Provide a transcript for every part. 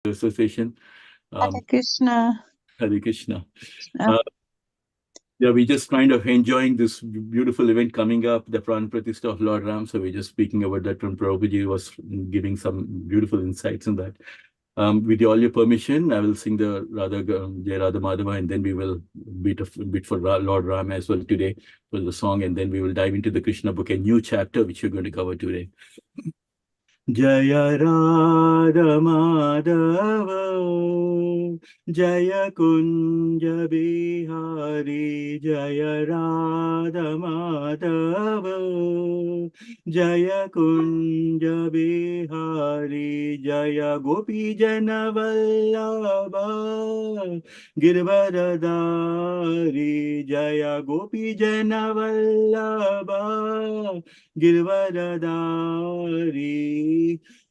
Association. Hare Um, Krishna. Hare Krishna. Uh, Uh, yeah, we're just kind of enjoying this beautiful event coming up, the Pran Pratishtha of Lord Ram. So we're just speaking about that when Prabhuji was giving some beautiful insights on that. With all your permission, I will sing the Jai Radha Madhava, and then we will beat for Lord Ram as well today for the song, and then we will dive into the Krishna book, a new chapter which we're going to cover today. जय राधमाधव जय कुञ्ज बिहारी जय राधमाधव जय कुञ्ज बिहारी जय गोपीजनवल्लभ गिरवरधारी जय गोपीजनवल्लभ गिरवरधारी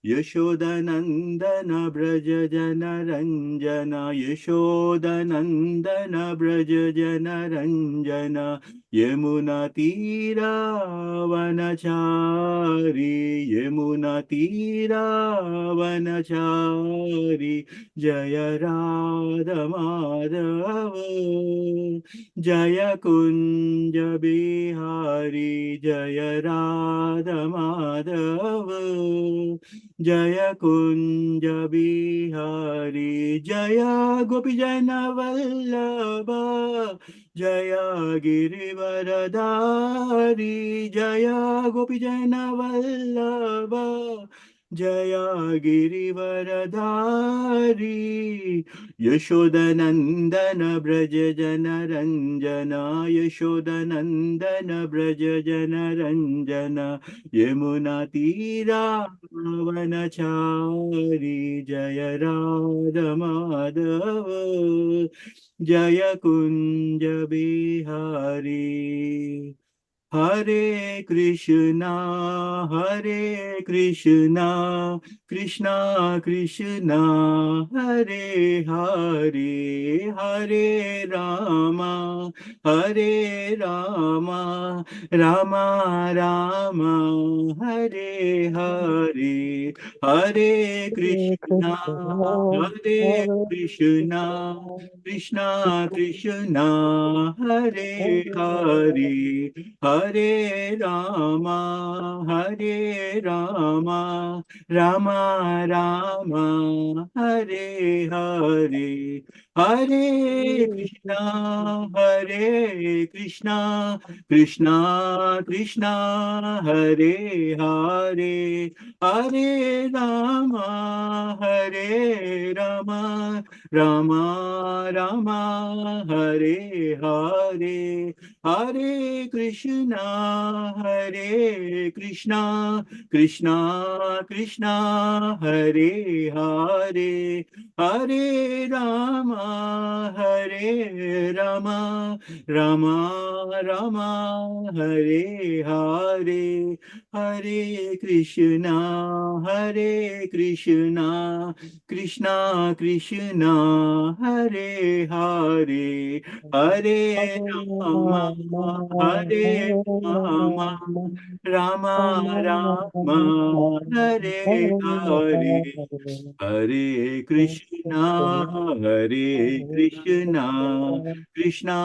यशोदनन्दन व्रज जनरञ्जन यशोदनन्दन व्रज जनरञ्जन यमुनातीरावनचारी यमुनातीरावनचारी जय राधमाधव जय कुञ्ज बिहारी जय राधमाधव जय कुञ्ज बिहारी जय गोपीजनवल्लभ जय गिरिवरधारी जय गोपीजनवल्लभ जय गिरिवरधारी यशोदनन्दन व्रज जनरञ्जन यशोदनन्दन व्रज जनरञ्जन यमुनातीरावनचारी जय राधमाधव जय Kunj Bihari Hare Krishna, Krishna Krishna, Hare Hare, Hare Rama, Hare Rama, Rama Rama, Hare Hare, Hare Krishna, Hare Krishna, Krishna Krishna, Hare Hare. Hare Rama, Hare Rama, Rama Rama, Hare Hare, Hare Krishna, Hare Krishna, Krishna Krishna, Hare Hare, Hare Rama, Hare Rama, Rama Rama, Hare Hare. Hare Krishna, Hare Krishna, Krishna Krishna, Hare Hare, Hare Rama, Hare Rama, Rama Rama, Hare Hare, Hare Krishna, Hare Krishna, Krishna Krishna, Hare Hare, Hare Rama, Hare Rama, Rama Rama, Hare Hare, Hare Krishna, Hare Krishna, Krishna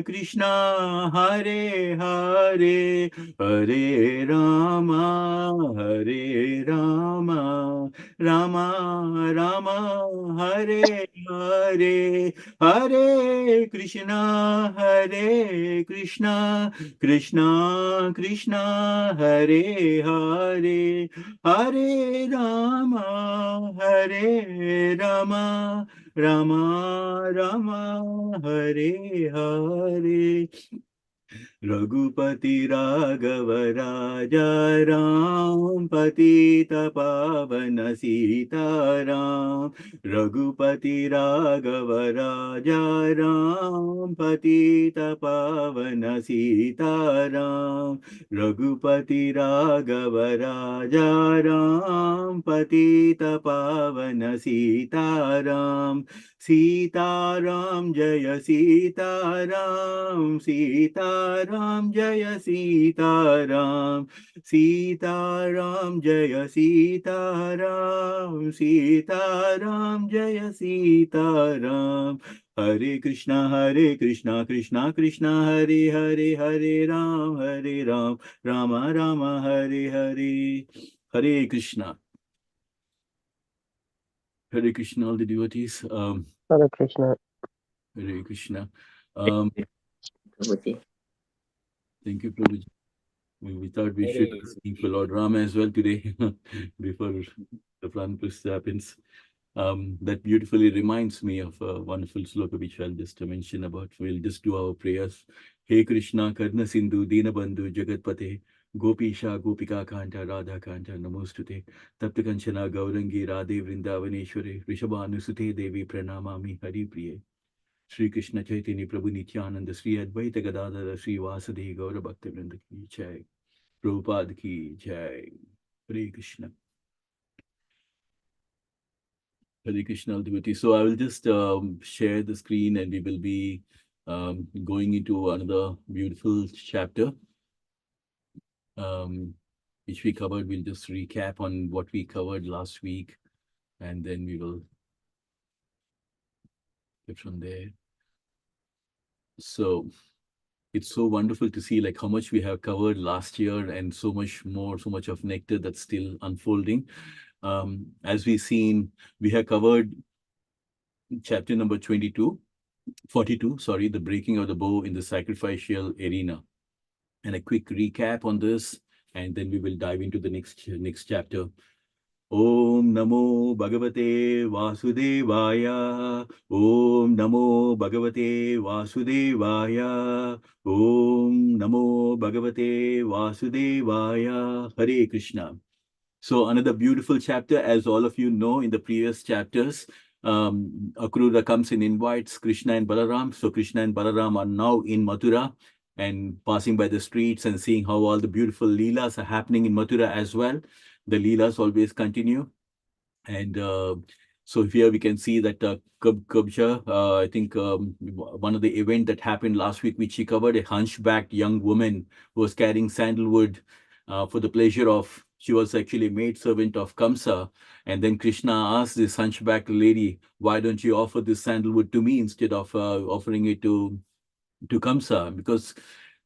Krishna, Hare Hare, Hare Rama, Hare Rama, Rama Rama, Hare Hare, Hare Krishna, Hare Krishna, Krishna Krishna, Hare Hare, Hare Rama, Hare Rama, Rama Rama, Hare Hare. Raghupati Raghav राजा राम पतित पावन सीताराम रघुपति राघव राजा राम पतित पावन सीताराम रघुपति राघव राजा राम पतित पावन सीताराम सीताराम जय Sitaram Sitaram Ram, Jaya Sita Ram, Sita Ram, Jaya Sita Ram, Sita Ram, Jaya Sita Ram. Hare Krishna, Krishna Krishna, Hare Hare, Hare Ram, Rama Rama, Hare Hare. Hare Krishna. Hare Krishna, all the devotees. Hare Krishna. Hare Krishna. Prabhuji. Thank you, Prabhuji. We thought we should sing for Lord Rama as well today before the Pranapasti happens. That beautifully reminds me of a wonderful sloka which I'll just mention about. We'll just do our prayers. Hey Krishna, Karna Sindhu, Dinabandhu, Jagatpate, Gopisha, Gopika Kanta, Radha Kanta, Namostute, Tapta Kanchana, Gaurangi, Radhe, Vrindavaneshware, Rishabhanusute, Devi, Pranamami, Hari Priye. Shri Krishna Chaitanya Prabhu Nityananda, Sri Advaita Gadadhara, Sri Vasudeva Gaura Bhakta Vrinda Ki Jai. Prabhupada Ki Jai. Hare Krishna. Hare Krishna, devotee. So I will just share the screen and we will be going into another beautiful chapter, which we covered. We'll just recap on what we covered last week and then we will get from there. So it's so wonderful to see like how much we have covered last year and so much more, so much of nectar that's still unfolding. As we've seen, we have covered chapter number 42, sorry, the breaking of the bow in the sacrificial arena. And a quick recap on this, and then we will dive into the next chapter. Om Namo Bhagavate Vasudevaya. Om Namo Bhagavate Vasudevaya. Om Namo Bhagavate Vasudevaya. Hare Krishna. So another beautiful chapter, as all of you know, in the previous chapters, Akrura comes and invites Krishna and Balaram. So Krishna and Balaram are now in Mathura and passing by the streets and seeing how all the beautiful leelas are happening in Mathura as well. The leelas always continue. And so here we can see that Kabja, I think one of the event that happened last week, which she covered, a hunchbacked young woman who was carrying sandalwood for the pleasure of, she was actually a maidservant of Kamsa. And then Krishna asked this hunchbacked lady, why don't you offer this sandalwood to me instead of offering it to Kamsa? Because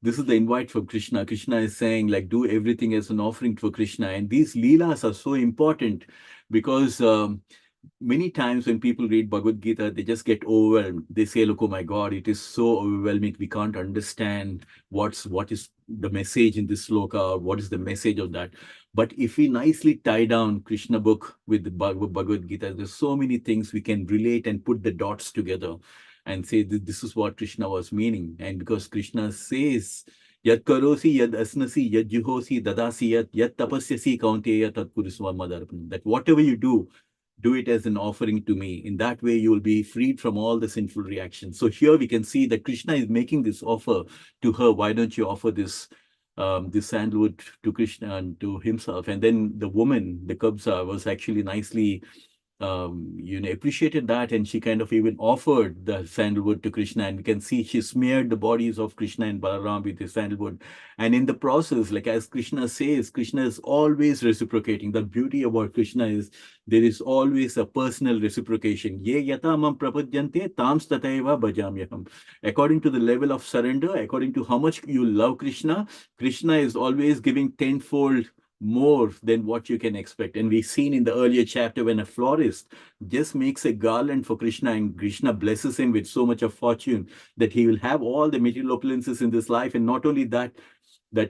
this is the invite from Krishna. Krishna is saying, like, do everything as an offering for Krishna. And these leelas are so important because many times when people read Bhagavad Gita, they just get overwhelmed. They say, look, oh my God, it is so overwhelming. We can't understand what is the message in this sloka, or what is the message of that. But if we nicely tie down KrishnaBook with the Bhagavad Gita, there's so many things we can relate and put the dots together and say that this is what Krishna was meaning. And because Krishna says, Yad karosi, yad asnasi, yad juhosi, dadasi, yad tapasyasi, kaunteya, tat kurusva madarpanam. That whatever you do it as an offering to me. In that way, you will be freed from all the sinful reactions. So here we can see that Krishna is making this offer to her. Why don't you offer this sandalwood to Krishna and to himself? And then the woman, the Kabsa, was actually nicely appreciated that, and she kind of even offered the sandalwood to Krishna, and we can see she smeared the bodies of Krishna and Balaram with the sandalwood. And in the process, like as Krishna says, Krishna is always reciprocating. The beauty about Krishna is there is always a personal reciprocation. Ye yata mam prapadyante tams tataiva bhajamyaham. According to the level of surrender, according to how much you love Krishna, Krishna is always giving tenfold more than what you can expect. And we've seen in the earlier chapter when a florist just makes a garland for Krishna and Krishna blesses him with so much of fortune that he will have all the material opulences in this life. And not only that,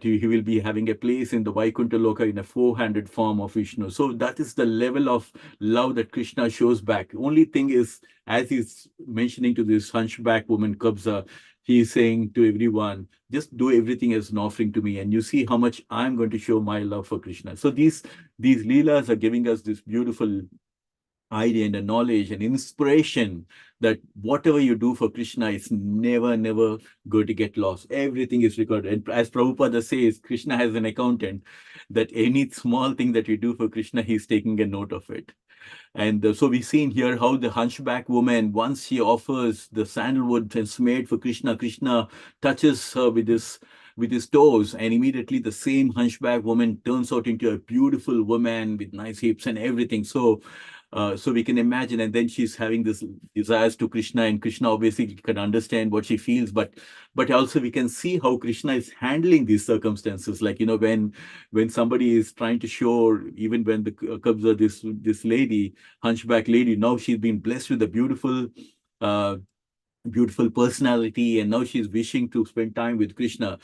he will be having a place in the Vaikuntha Loka in a 400 form of Vishnu. So that is the level of love that Krishna shows back. Only thing is, as he's mentioning to this hunchback woman, Kabza, he is saying to everyone, just do everything as an offering to me, and you see how much I'm going to show my love for Krishna. So these leelas are giving us this beautiful idea and a knowledge and inspiration that whatever you do for Krishna is never going to get lost. Everything is recorded. And as Prabhupada says, Krishna has an accountant that any small thing that you do for Krishna, he's taking a note of it. And so we've seen here how the hunchback woman, once she offers the sandalwood that's made for Krishna, Krishna touches her with his toes, and immediately the same hunchback woman turns out into a beautiful woman with nice hips and everything. So we can imagine, and then she's having this desires to Krishna, and Krishna obviously can understand what she feels, but also we can see how Krishna is handling these circumstances. Like, when somebody is trying to show, even when the comes this lady, hunchback lady, now she's been blessed with a uh, beautiful personality, and now she's wishing to spend time with Krishna.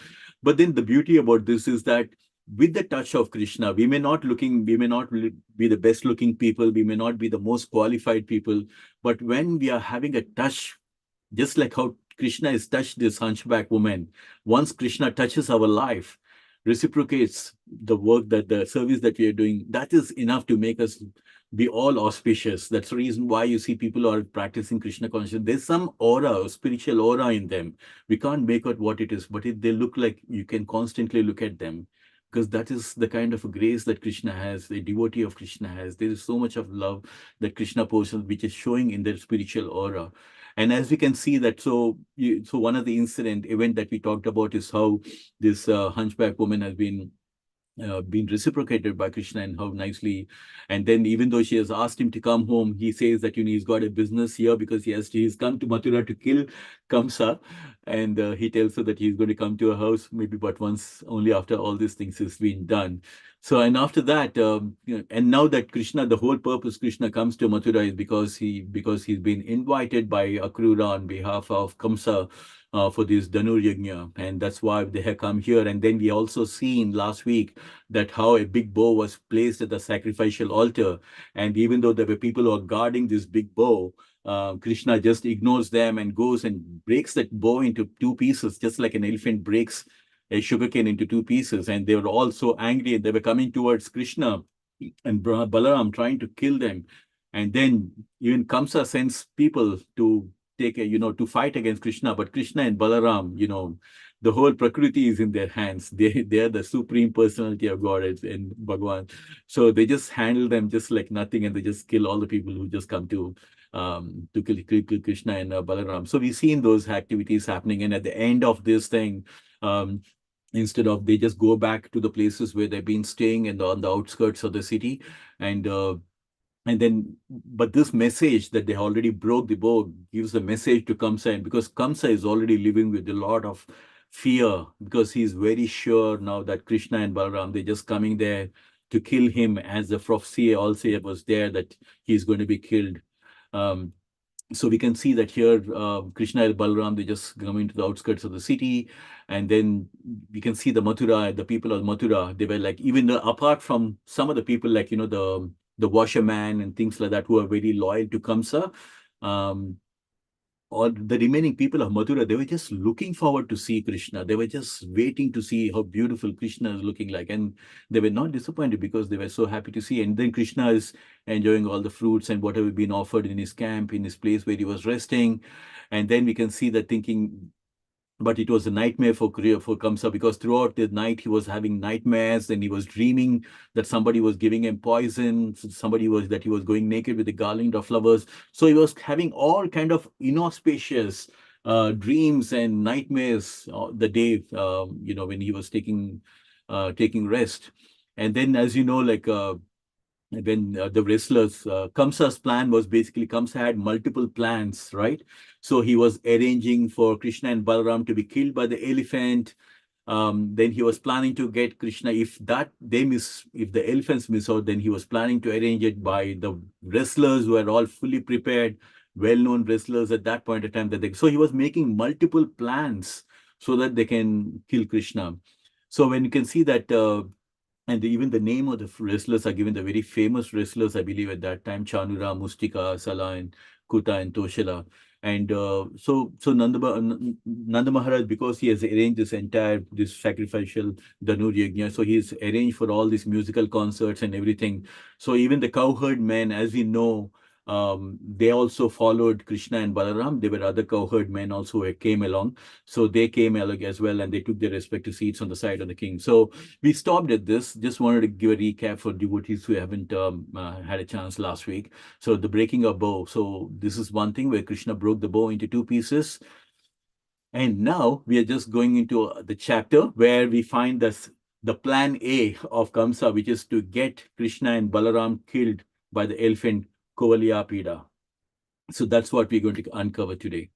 But then the beauty about this is that with the touch of Krishna, we may not be the best looking people, we may not be the most qualified people, but when we are having a touch, just like how Krishna has touched this hunchback woman, once Krishna touches our life, reciprocates the service that we are doing, that is enough to make us be all auspicious. That's the reason why you see people who are practicing Krishna consciousness. There's some aura, spiritual aura in them. We can't make out what it is, but they look like you can constantly look at them, because that is the kind of grace that Krishna has, the devotee of Krishna has. There is so much of love that Krishna possesses, which is showing in their spiritual aura. And as we can see that, so one of the event that we talked about is how this hunchback woman has been reciprocated by Krishna, and how nicely. And then even though she has asked him to come home, he says that he's got a business here because he's come to Mathura to kill Kamsa, and he tells her that he's going to come to her house maybe but once only after all these things has been done. So and after that, and now that Krishna, the whole purpose Krishna comes to Mathura is because he's been invited by Akrura on behalf of Kamsa for this Dhanur Yajna, and that's why they have come here. And then we also seen last week that how a big bow was placed at the sacrificial altar, and even though there were people who are guarding this big bow, Krishna just ignores them and goes and breaks that bow into two pieces, just like an elephant breaks a sugarcane into two pieces. And they were all so angry, and they were coming towards Krishna and Balaram, trying to kill them. And then even Kamsa sends people to to fight against Krishna. But Krishna and Balaram, the whole Prakriti is in their hands. They are the supreme personality of God and Bhagwan. So they just handle them just like nothing, and they just kill all the people who just come to kill Krishna and Balaram. So we've seen those activities happening. And at the end of this thing, instead of, they just go back to the places where they've been staying and on the outskirts of the city, and but this message that they already broke the bow gives a message to Kamsa, and because Kamsa is already living with a lot of fear, because he's very sure now that Krishna and Balaram, they're just coming there to kill him, as the prophecy also was there that he's going to be killed. Um, so we can see that here, Krishna and Balaram, they just come into the outskirts of the city, and then we can see the people of Mathura, they were like, even apart from some of the people, like, the washerman and things like that, who are very loyal to Kamsa, um, or the remaining people of Mathura, they were just looking forward to see Krishna. They were just waiting to see how beautiful Krishna is looking like. And they were not disappointed because they were so happy to see. And then Krishna is enjoying all the fruits and whatever been offered in his camp, in his place where he was resting. And then we can see that thinking, but it was a nightmare for Kamsa, because throughout the night he was having nightmares, and he was dreaming that somebody was giving him poison, that he was going naked with a garland of flowers. So he was having all kind of inauspicious dreams and nightmares the day, when he was taking rest. And then, as you know, like, when the wrestlers, Kamsa's plan was basically, Kamsa had multiple plans, right? So he was arranging for Krishna and Balaram to be killed by the elephant. Then he was planning to get Krishna, if the elephants miss out, then he was planning to arrange it by the wrestlers who are all fully prepared, well-known wrestlers at that point of time. So he was making multiple plans so that they can kill Krishna. So when you can see that, and even the name of the wrestlers are given, the very famous wrestlers, I believe, at that time: Chanura, Mustika, Sala, and Kuta, and Toshila. And so Nanda Maharaj, because he has arranged this sacrificial Dhanur Yajna, so he's arranged for all these musical concerts and everything. So even the cowherd men, as we know, they also followed Krishna and Balaram. There were other cowherd men also who came along. So they came along as well, and they took their respective seats on the side of the king. So we stopped at this. Just wanted to give a recap for devotees who haven't had a chance last week. So the breaking of bow. So this is one thing where Krishna broke the bow into two pieces. And now we are just going into the chapter where we find this, the plan A of Kamsa, which is to get Krishna and Balaram killed by the elephant Kovaliyapida. So that's what we're going to uncover today.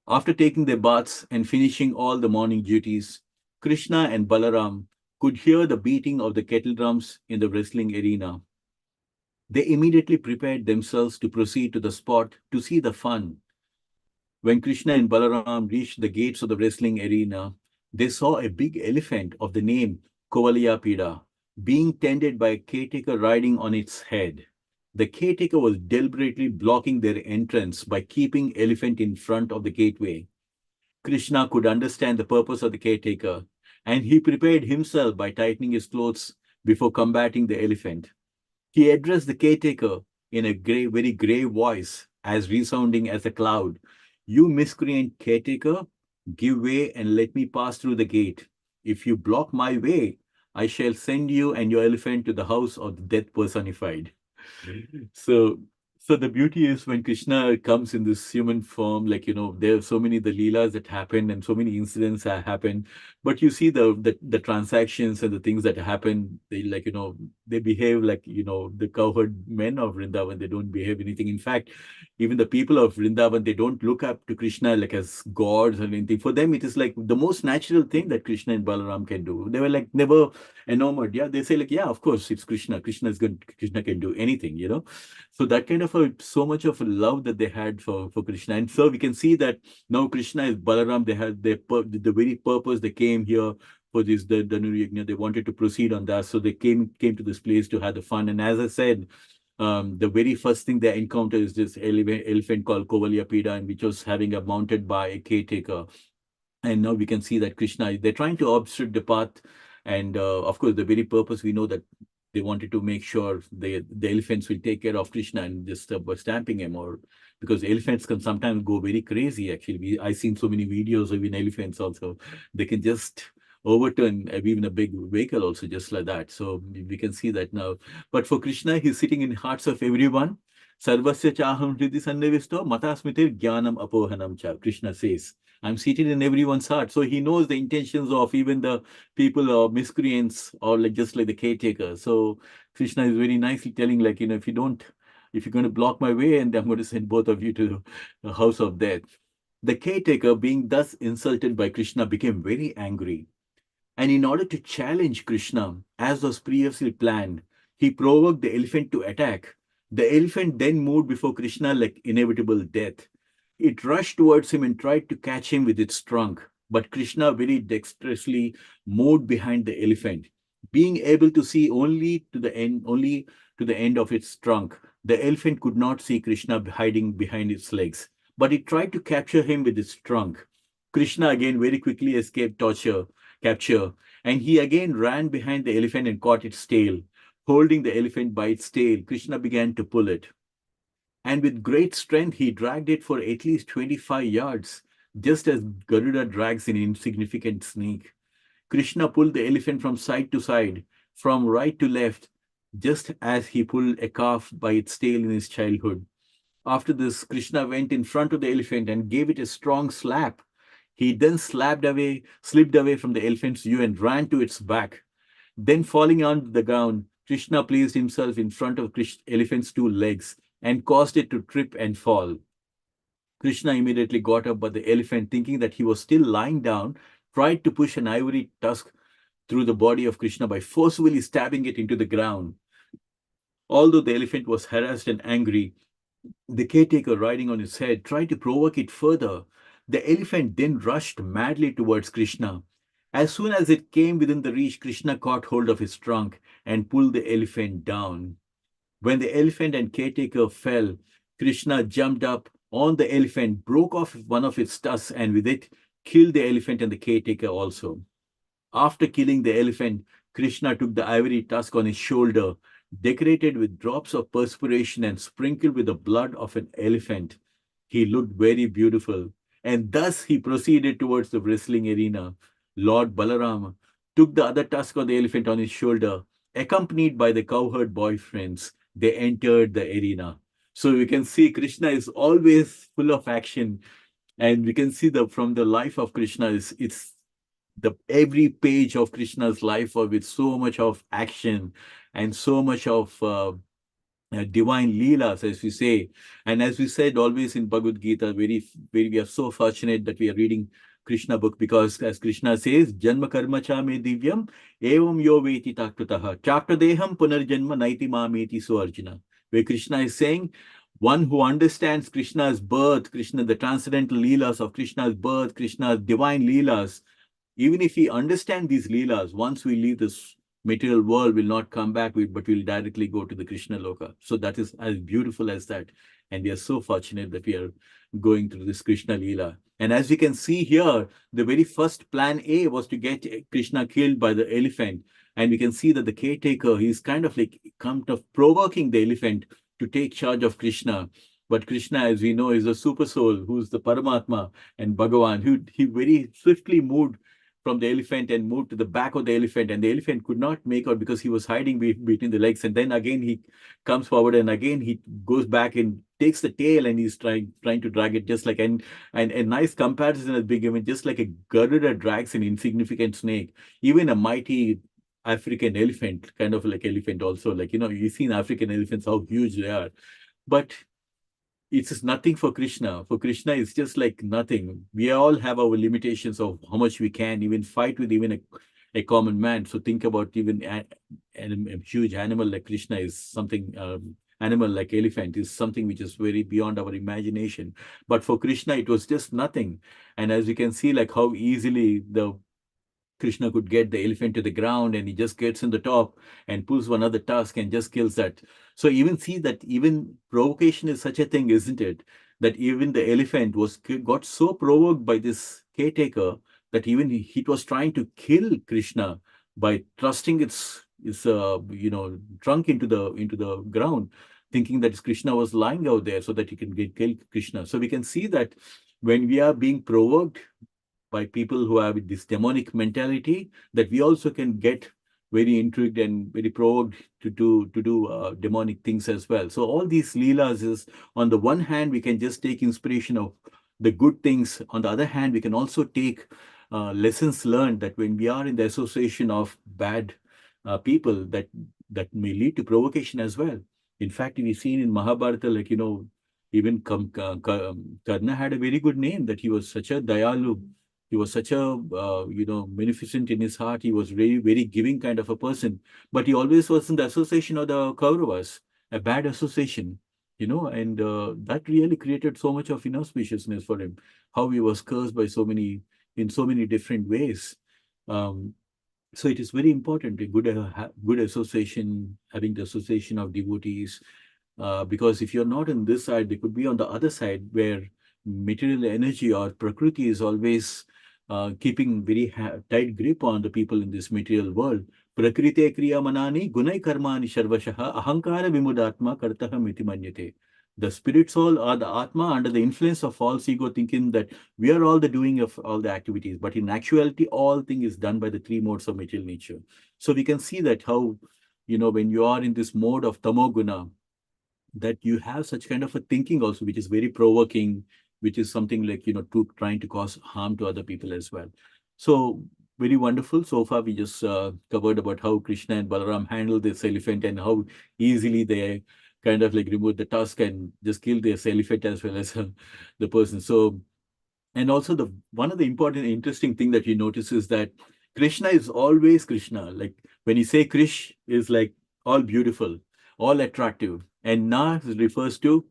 After taking their baths and finishing all the morning duties, Krishna and Balaram could hear the beating of the kettle drums in the wrestling arena. They immediately prepared themselves to proceed to the spot to see the fun. When Krishna and Balaram reached the gates of the wrestling arena, they saw a big elephant of the name Kovaliyapida being tended by a caretaker riding on its head. The caretaker was deliberately blocking their entrance by keeping elephant in front of the gateway. Krishna could understand the purpose of the caretaker, and he prepared himself by tightening his clothes before combating the elephant. He addressed the caretaker in a very grave voice, as resounding as a cloud. You miscreant caretaker, give way and let me pass through the gate. If you block my way, I shall send you and your elephant to the house of the death personified. So, so the beauty is when Krishna comes in this human form, like, there are so many the leelas that happen and so many incidents that happen, but you see the transactions and the things that happen, they like, they behave like, the cowherd men of Vrindavan, they don't behave anything. In fact, even the people of Vrindavan, they don't look up to Krishna like as gods or anything. For them, it is like the most natural thing that Krishna and Balaram can do. They were like never enamored. Yeah, they say like, yeah, of course, it's Krishna. Krishna is good. Krishna can do anything. So that kind of so much of a love that they had for Krishna. And so we can see that now Krishna is Balaram. They had the very purpose they came here for this the Dhanurya Yajna. They wanted to proceed on that. So they came to this place to have the fun. And as I said, the very first thing they encounter is this elephant called Kovaliyapida, and which was having a mounted by a caretaker. And now we can see that Krishna, they're trying to obstruct the path. And of course, the very purpose, we know that they wanted to make sure the elephants will take care of Krishna and just stamping him, or because elephants can sometimes go very crazy. Actually, I've seen so many videos of even elephants also. They can just overturn even a big vehicle also just like that. So we can see that now. But for Krishna, he's sitting in hearts of everyone. Sarvasya chaham hridi sannivisto matasmitir jnanam apohanam cha. Krishna says, I'm seated in everyone's heart. So he knows the intentions of even the people or miscreants or like just like the caretaker. So Krishna is very nicely telling, like, if you're going to block my way, and I'm going to send both of you to the house of death. The caretaker, being thus insulted by Krishna, became very angry. And in order to challenge Krishna, as was previously planned, he provoked the elephant to attack. The elephant then moved before Krishna like inevitable death. It rushed towards him and tried to catch him with its trunk, but Krishna very dexterously moved behind the elephant, being able to see only to the end of its trunk. The elephant could not see Krishna hiding behind its legs, but it tried to capture him with its trunk. Krishna again very quickly escaped capture, and he again ran behind the elephant and caught its tail. Holding the elephant by its tail, Krishna began to pull it. And with great strength, he dragged it for at least 25 yards, just as Garuda drags an insignificant snake. Krishna pulled the elephant from side to side, from right to left, just as he pulled a calf by its tail in his childhood. After this, Krishna went in front of the elephant and gave it a strong slap. He then slipped away from the elephant's view and ran to its back. Then, falling on the ground, Krishna placed himself in front of the elephant's two legs and caused it to trip and fall. Krishna immediately got up, but the elephant, thinking that he was still lying down, tried to push an ivory tusk through the body of Krishna by forcefully stabbing it into the ground. Although the elephant was harassed and angry, the caretaker riding on its head tried to provoke it further. The elephant then rushed madly towards Krishna. As soon as it came within the reach, Krishna caught hold of his trunk and pulled the elephant down. When the elephant and caretaker fell, Krishna jumped up on the elephant, broke off one of its tusks, and with it killed the elephant and the caretaker also. After killing the elephant, Krishna took the ivory tusk on his shoulder, decorated with drops of perspiration and sprinkled with the blood of an elephant. He looked very beautiful, and thus he proceeded towards the wrestling arena. Lord Balaram took the other tusk of the elephant on his shoulder, accompanied by the cowherd boyfriends. They entered the arena. So we can see Krishna is always full of action, and we can see the from the life of Krishna is it's the every page of Krishna's life with so much of action and so much of divine leelas, as we say. And as we said always in Bhagavad Gita, we are so fortunate that we are reading Krishna book, because as Krishna says, Janma karma cha me divyam evam yo veti taktataha chakta deham punarjanma naiti mameti so Arjuna. Where Krishna is saying, one who understands Krishna's birth, Krishna, the transcendental leelas of Krishna's birth, Krishna's divine leelas, even if we understand these leelas, once we leave this material world, we'll not come back, but we'll directly go to the Krishna Loka. So that is as beautiful as that. And we are so fortunate that we are going through this Krishna Leela. And as we can see here, the very first plan A was to get Krishna killed by the elephant. And we can see that the caretaker, he's kind of provoking the elephant to take charge of Krishna. But Krishna, as we know, is a super soul who's the Paramatma and Bhagavan, who he very swiftly moved from the elephant and moved to the back of the elephant, and the elephant could not make out because he was hiding between the legs. And then again he comes forward, and again he goes back and takes the tail, and he's trying to drag it, just like, and a nice comparison has been given, just like a Garuda drags an insignificant snake, even a mighty African elephant, kind of like elephant also, like, you've seen African elephants, how huge they are. But it's just nothing for Krishna. For Krishna, it's just like nothing. We all have our limitations of how much we can even fight with even a common man. So think about even a huge animal like Krishna is something, animal like elephant is something which is very beyond our imagination. But for Krishna, it was just nothing. And as you can see, like how easily the Krishna could get the elephant to the ground, and he just gets in the top and pulls one other tusk and just kills that. So even see that even provocation is such a thing, isn't it? That even the elephant got so provoked by this caretaker that even it was trying to kill Krishna by thrusting its trunk into the ground, thinking that Krishna was lying out there so that he can kill Krishna. So we can see that when we are being provoked by people who have this demonic mentality, that we also can get very intrigued and very provoked to do demonic things as well. So all these leelas is, on the one hand, we can just take inspiration of the good things. On the other hand, we can also take lessons learned, that when we are in the association of bad people, that may lead to provocation as well. In fact, we've seen in Mahabharata, like, even Karna had a very good name, that he was such a dayalu. He was such a, beneficent in his heart. He was very, very giving kind of a person. But he always was in the association of the Kauravas, a bad association, and that really created so much of inauspiciousness for him, how he was cursed in so many different ways. Um, so it is very important, a good association, having the association of devotees, because if you're not on this side, they could be on the other side, where material energy or Prakriti is always keeping very tight grip on the people in this material world. Prakrite kriya manani gunai karmani sharvashaha ahankara vimudatma kartaha miti manyate. The spirit soul or the Atma, under the influence of false ego, thinking that we are all the doing of all the activities. But in actuality, all thing is done by the three modes of material nature. So we can see that how, when you are in this mode of tamoguna, that you have such kind of a thinking also, which is very provoking, which is something like, trying to cause harm to other people as well. So very wonderful. So far, we just covered about how Krishna and Balaram handled this elephant, and how easily they kind of like remove the tusk and just kill this elephant as well as the person. So, and also the one of the important, interesting thing that you notice is that Krishna is always Krishna. Like when you say Krish is like all beautiful, all attractive, and Na refers to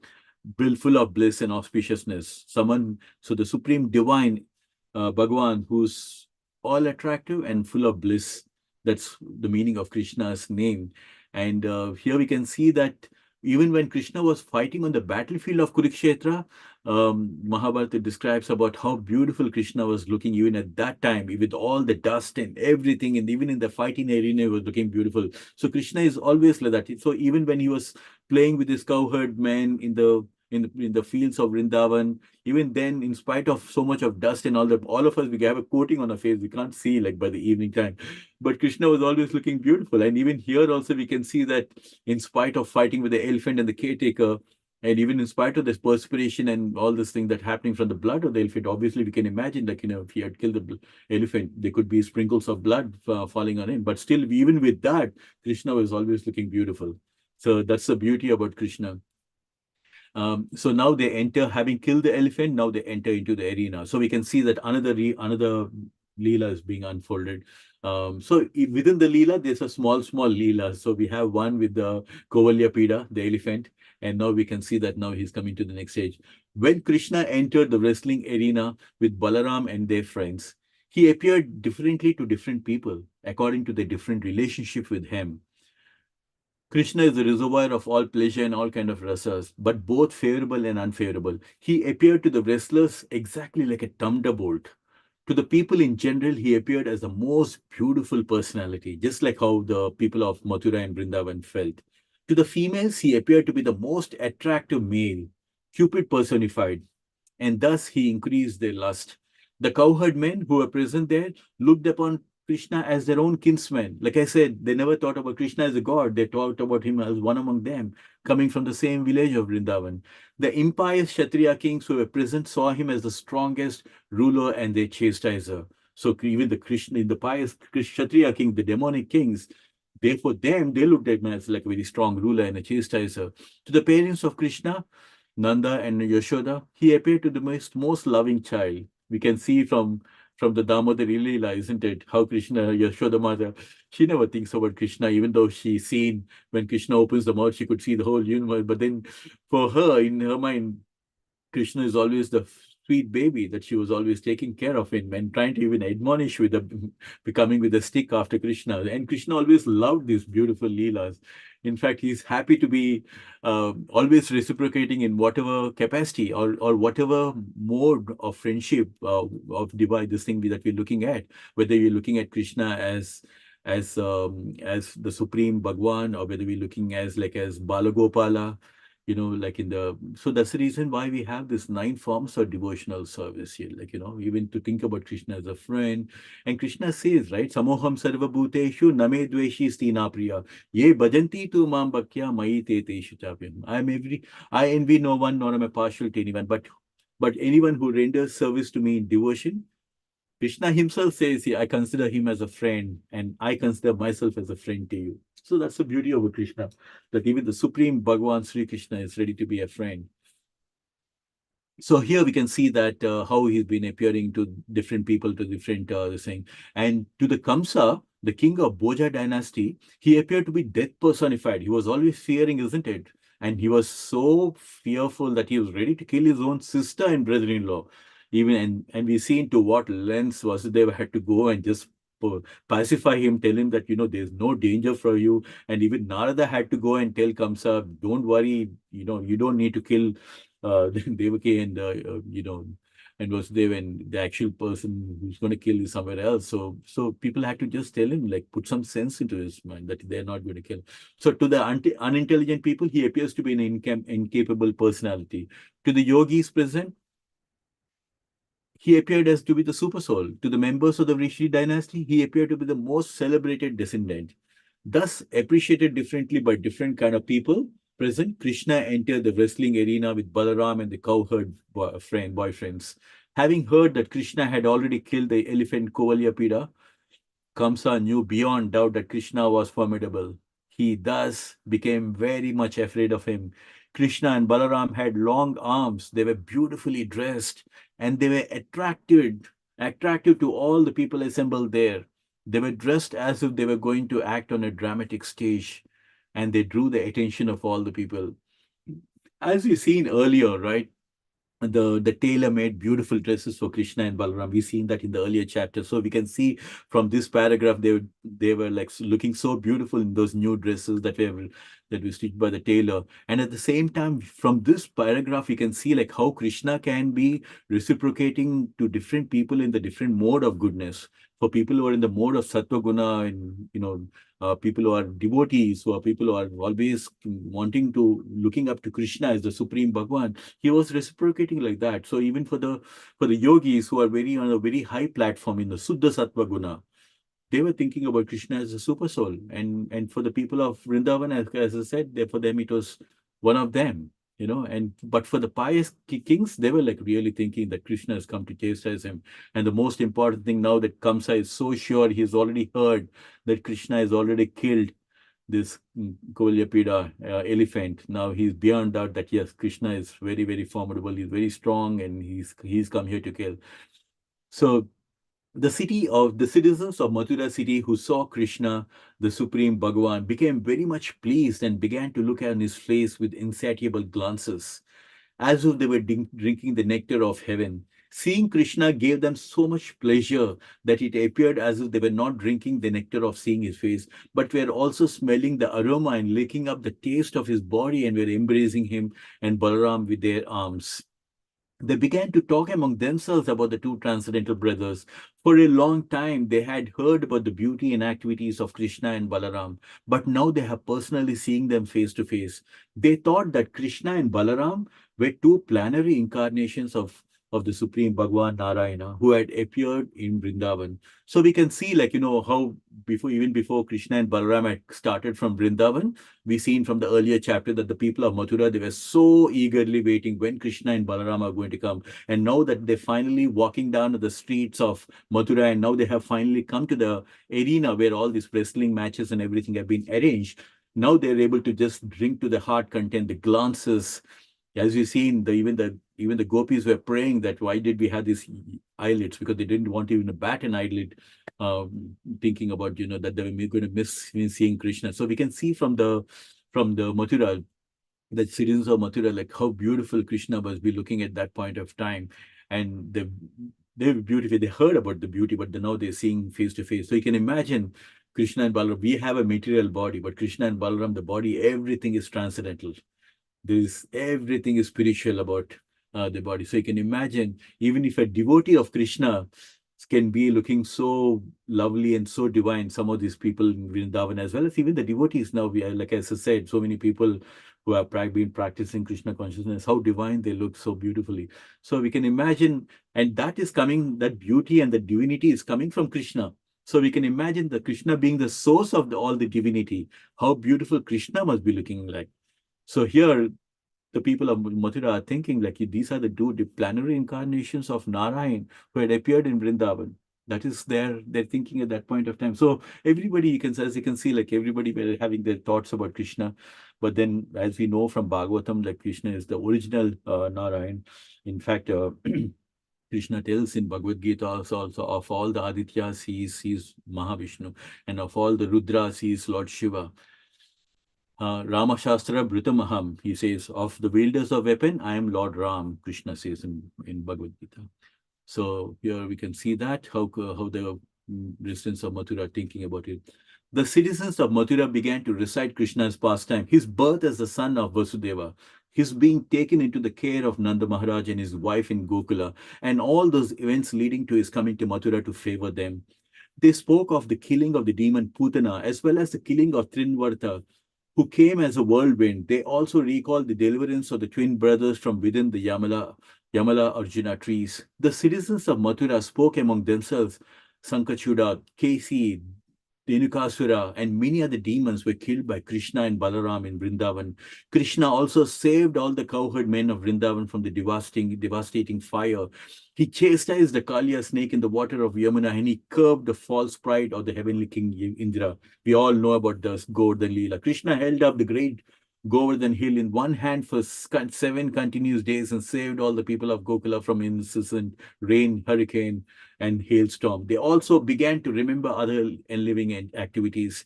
full of bliss and auspiciousness. Someone, so the supreme divine Bhagavan, who's all attractive and full of bliss. That's the meaning of Krishna's name. And here we can see that Even when Krishna was fighting on the battlefield of Kurukshetra, Mahabharata describes about how beautiful Krishna was looking even at that time, with all the dust and everything, and even in the fighting arena, he was looking beautiful. So Krishna is always like that. So even when he was playing with his cowherd men in the fields of Vrindavan, even then, in spite of so much of dust and all that, all of us we have a coating on our face. We can't see like by the evening time, but Krishna was always looking beautiful. And even here also we can see that in spite of fighting with the elephant and the caretaker, and even in spite of this perspiration and all this thing that happening from the blood of the elephant, obviously we can imagine, like, if he had killed the elephant, there could be sprinkles of blood falling on him. But still, even with that, Krishna was always looking beautiful. So that's the beauty about Krishna. So now they enter, having killed the elephant, now they enter into the arena. So we can see that another Leela is being unfolded. Within the Leela, there's a small Leela. So we have one with the Kovalya Pida, the elephant, and now we can see that now he's coming to the next stage. When Krishna entered the wrestling arena with Balaram and their friends, he appeared differently to different people according to their different relationship with him. Krishna is the reservoir of all pleasure and all kind of rasas, but both favorable and unfavorable. He appeared to the wrestlers exactly like a thunderbolt. To the people in general, he appeared as the most beautiful personality, just like how the people of Mathura and Vrindavan felt. To the females, he appeared to be the most attractive male, Cupid personified, and thus he increased their lust. The cowherd men who were present there looked upon Krishna as their own kinsman. Like I said, they never thought about Krishna as a god. They thought about him as one among them, coming from the same village of Vrindavan. The impious Kshatriya kings who were present saw him as the strongest ruler and their chastiser. So even the pious Kshatriya king, the demonic kings, therefore them, they looked at him as like a very strong ruler and a chastiser. To the parents of Krishna, Nanda and Yashoda, he appeared to the most loving child. We can see from the Damodari Leela, isn't it? How Krishna, Yashoda Mata, she never thinks about Krishna, even though she's seen when Krishna opens the mouth, she could see the whole universe. But then for her, in her mind, Krishna is always the sweet baby that she was always taking care of him and trying to even admonish with the becoming with a stick after Krishna. And Krishna always loved these beautiful leelas. In fact, he's happy to be always reciprocating in whatever capacity or whatever mode of friendship of divine this thing that we're looking at. Whether you're looking at Krishna as the supreme Bhagwan, or whether we're looking as Balagopala, like so that's the reason why we have this 9 forms of devotional service here, even to think about Krishna as a friend. And Krishna says, right, Samoham Sarva Bhuteshu Name Dveshi Stina Priya Ye Bhajanti Tu Mam Bhakya Mai Te Teshu Chapyam. I envy no one, nor am I partial to anyone, but anyone who renders service to me in devotion. Krishna himself says, I consider him as a friend, and I consider myself as a friend to you. So that's the beauty of Krishna, that even the Supreme Bhagavan Sri Krishna is ready to be a friend. So here we can see that how he's been appearing to different people, to different thing. And to the Kamsa, the king of Boja dynasty, he appeared to be death personified. He was always fearing, isn't it? And he was so fearful that he was ready to kill his own sister and brother-in-law. Even and we see into what lengths Vasudeva had to go and just pacify him, tell him that there's no danger for you. And even Narada had to go and tell Kamsa, don't worry, you don't need to kill Devaki and Vasudeva, and the actual person who's going to kill is somewhere else. So people had to just tell him, like, put some sense into his mind that they're not going to kill. So to the unintelligent people, he appears to be an incapable personality. To the yogis present, he appeared as to be the super soul. To the members of the Rishi dynasty, he appeared to be the most celebrated descendant. Thus, appreciated differently by different kind of people present, Krishna entered the wrestling arena with Balaram and the cowherd boyfriends. Having heard that Krishna had already killed the elephant Kovalyapida, Kamsa knew beyond doubt that Krishna was formidable. He thus became very much afraid of him. Krishna and Balaram had long arms, they were beautifully dressed, and they were attractive to all the people assembled there. They were dressed as if they were going to act on a dramatic stage, and they drew the attention of all the people. As we've seen earlier, right? the tailor-made beautiful dresses for Krishna and Balaram. We've seen that in the earlier chapter. So we can see from this paragraph they were like looking so beautiful in those new dresses that were stitched by the tailor. And at the same time, from this paragraph, we can see like how Krishna can be reciprocating to different people in the different mode of goodness. For people who are in the mode of sattva guna, and people who are devotees, who are people who are always wanting to looking up to Krishna as the supreme Bhagwan, he was reciprocating like that. So even for the yogis who are very on a very high platform in the Suddha Sattva Guna, they were thinking about Krishna as a super soul. And for the people of Vrindavan, as I said, for them it was one of them. And but for the pious kings, they were like really thinking that Krishna has come to chastise him. And the most important thing now that Kamsa is so sure, he's already heard that Krishna has already killed this Kolyapida elephant. Now he's beyond doubt that yes, Krishna is very, very formidable. He's very strong, and he's come here to kill. So the citizens of Mathura city who saw Krishna, the supreme Bhagavan, became very much pleased and began to look at his face with insatiable glances, as if they were drinking the nectar of heaven. Seeing Krishna gave them so much pleasure that it appeared as if they were not drinking the nectar of seeing his face, but were also smelling the aroma and licking up the taste of his body, and were embracing him and Balaram with their arms. They began to talk among themselves about the two transcendental brothers. For a long time, they had heard about the beauty and activities of Krishna and Balaram, but now they have personally seen them face to face. They thought that Krishna and Balaram were two planetary incarnations of the Supreme Bhagwan Narayana who had appeared in Vrindavan. So we can see, like, how even before Krishna and Balaram had started from Vrindavan, we seen from the earlier chapter that the people of Mathura, they were so eagerly waiting when Krishna and Balaram are going to come. And now that they're finally walking down to the streets of Mathura, and now they have finally come to the arena where all these wrestling matches and everything have been arranged, now they're able to just drink to the heart content, the glances. As you see, even the gopis were praying that why did we have these eyelids, because they didn't want to even bat an eyelid, thinking about that they were going to miss seeing Krishna. So we can see from the Mathura, the citizens of Mathura, like how beautiful Krishna was be looking at that point of time, and they were beautiful. They heard about the beauty, but now they're seeing face to face. So you can imagine Krishna and Balaram. We have a material body, but Krishna and Balaram, the body, everything is transcendental. Everything is spiritual about the body. So you can imagine, even if a devotee of Krishna can be looking so lovely and so divine, some of these people in Vrindavan, as well as even the devotees now, we are, like as I said, so many people who have been practicing Krishna consciousness, how divine they look so beautifully. So we can imagine, and that beauty and the divinity is coming from Krishna. So we can imagine the Krishna being the source of all the divinity, how beautiful Krishna must be looking like. So here, the people of Mathura are thinking like these are the two planetary incarnations of Narayan who had appeared in Vrindavan. That is they're thinking at that point of time. So everybody, as you can see, like everybody were having their thoughts about Krishna. But then, as we know from Bhagavatam, like Krishna is the original Narayan. In fact, Krishna tells in Bhagavad Gita also of all the Adityas, he's Mahavishnu, and of all the Rudras, he is Lord Shiva. Rama Shastra Bhritamaham, he says, of the wielders of weapon, I am Lord Ram, Krishna says in Bhagavad Gita. So here we can see that, how the residents of Mathura are thinking about it. The citizens of Mathura began to recite Krishna's pastime, his birth as the son of Vasudeva, his being taken into the care of Nanda Maharaj and his wife in Gokula, and all those events leading to his coming to Mathura to favor them. They spoke of the killing of the demon Putana, as well as the killing of Trinvarta, who came as a whirlwind. They also recalled the deliverance of the twin brothers from within the Yamala Arjuna trees. The citizens of Mathura spoke among themselves. Sankachuda, Kesi, Dhenukasura, and many other demons were killed by Krishna and Balaram in Vrindavan. Krishna also saved all the cowherd men of Vrindavan from the devastating fire. He chastised the Kaliya snake in the water of Yamuna, and he curbed the false pride of the heavenly king Indra. We all know about the Govardhan Leela. Krishna held up the great Govardhan hill in one hand for 7 continuous days and saved all the people of Gokula from incessant rain, hurricane, and hailstorm. They also began to remember other living activities.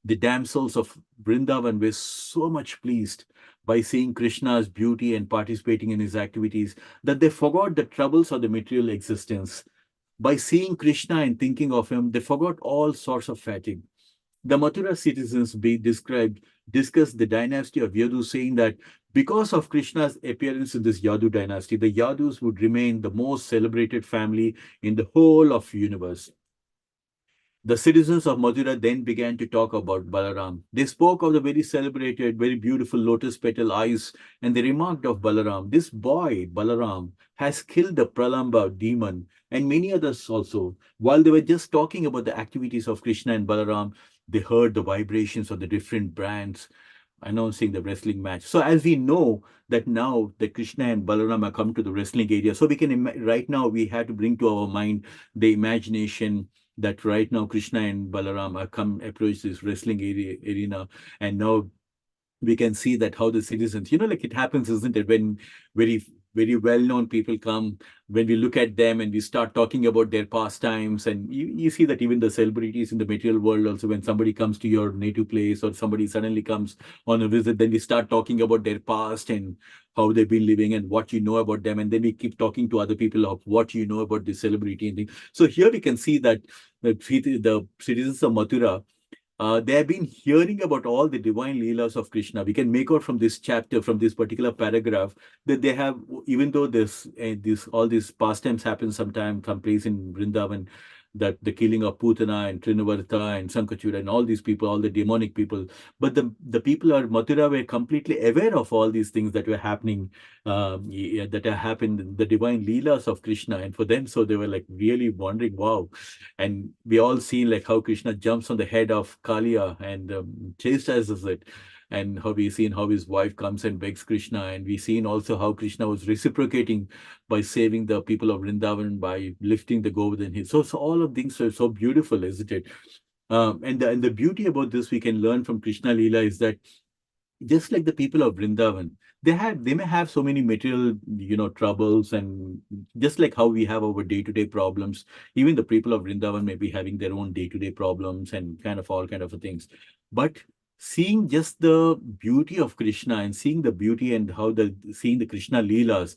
The damsels of Vrindavan were so much pleased by seeing Krishna's beauty and participating in his activities, that they forgot the troubles of the material existence. By seeing Krishna and thinking of him, they forgot all sorts of fatigue. The Mathura citizens discussed the dynasty of Yadu, saying that because of Krishna's appearance in this Yadu dynasty, the Yadus would remain the most celebrated family in the whole of universe. The citizens of Mathura then began to talk about Balaram. They spoke of the very celebrated, very beautiful lotus petal eyes, and they remarked of Balaram. This boy, Balaram, has killed the Pralamba demon and many others also. While they were just talking about the activities of Krishna and Balaram, they heard the vibrations of the different brands announcing the wrestling match. So as we know that now that Krishna and Balaram are come to the wrestling area, so we can right now we have to bring to our mind the imagination that right now Krishna and Balaram are come approach this wrestling arena, and now we can see that how the citizens, like it happens, isn't it, when very very well-known people come, when we look at them and we start talking about their pastimes, and you see that even the celebrities in the material world also, when somebody comes to your native place or somebody suddenly comes on a visit, then we start talking about their past and how they've been living and what you know about them, and then we keep talking to other people of what you know about the celebrity and things. So here we can see that the citizens of Mathura, they have been hearing about all the divine leelas of Krishna. We can make out from this chapter, from this particular paragraph, that they have, even though this all these pastimes happen sometime, someplace in Vrindavan, that the killing of Putana and Trinavarta and Sankachura and all these people, all the demonic people, but the people of Mathura were completely aware of all these things that were happening, that have happened, the divine leelas of Krishna, and for them, so they were like really wondering, wow. And we all seen like how Krishna jumps on the head of Kalia and chastises it, and how we seen how his wife comes and begs Krishna, and we seen also how Krishna was reciprocating by saving the people of Vrindavan by lifting the Govardhan hill. So all of things are so beautiful, isn't it? And the beauty about this we can learn from Krishna Leela is that just like the people of Vrindavan, they may have so many material, troubles, and just like how we have our day-to-day problems, even the people of Vrindavan may be having their own day-to-day problems and kind of all kind of things. But seeing just the beauty of Krishna and seeing the beauty and how seeing the Krishna Leelas,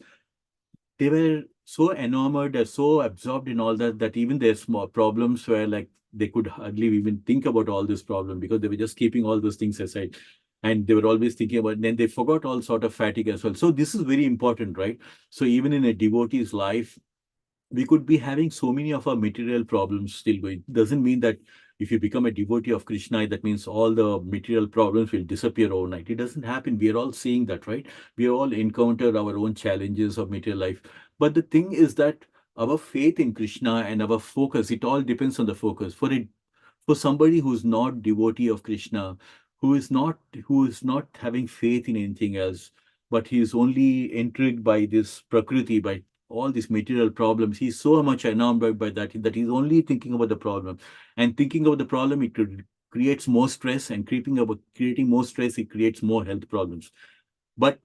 they were so enamored and so absorbed in all that even their small problems were like they could hardly even think about all this problem because they were just keeping all those things aside, and they were always thinking about, and then they forgot all sort of fatigue as well. So this is very important, right? So even in a devotee's life, we could be having so many of our material problems still going. Doesn't mean that if you become a devotee of Krishna, that means all the material problems will disappear overnight. It doesn't happen. We are all seeing that, right? We all encounter our own challenges of material life. But the thing is that our faith in Krishna and our focus, it all depends on the focus. For somebody who's not devotee of Krishna, who is not having faith in anything else, but he is only intrigued by this prakriti, by all these material problems. He's so much enamored by that he's only thinking about the problem. And thinking about the problem, creates more stress, and creating more stress, it creates more health problems. But